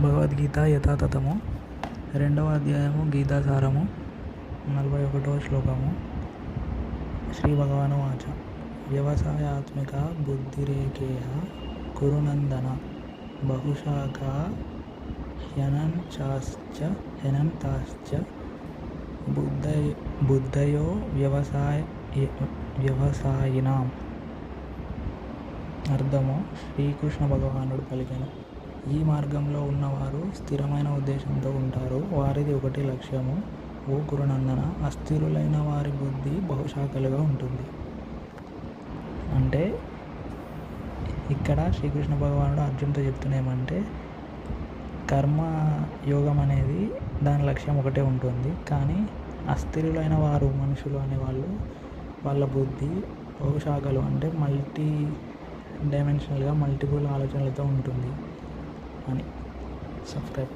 భగవద్గీత యథాతథము 2వ అధ్యాయము గీతాసారము 41వ శ్లోకము. శ్రీ భగవానువాచ వ్యవసాయాత్మిక బుద్ధిరేకేహ కురునందన బహుశాఖా హ్యనంతాశ్చ బుద్ధయో వ్యవసాయినాం. అర్థము: శ్రీకృష్ణ భగవానుడు పలికెను, ఈ మార్గంలో ఉన్నవారు స్థిరమైన ఉద్దేశంతో ఉంటారు. వారిది ఒకటి లక్ష్యము. ఓ కురునందన, అస్థిరులైన వారి బుద్ధి బహుశాఖలుగా ఉంటుంది. అంటే ఇక్కడ శ్రీకృష్ణ భగవానుడు అర్జున్తో చెప్తున్న ఏమంటే, కర్మ యోగం అనేది దాని లక్ష్యం ఒకటే ఉంటుంది. కానీ అస్థిరులైన వారు, మనుషులు అనేవాళ్ళు, వాళ్ళ బుద్ధి బహుశాఖలు అంటే మల్టీ డైమెన్షనల్గా మల్టిపుల్ ఆలోచనలతో ఉంటుంది అని. సబ్స్క్రైబ్.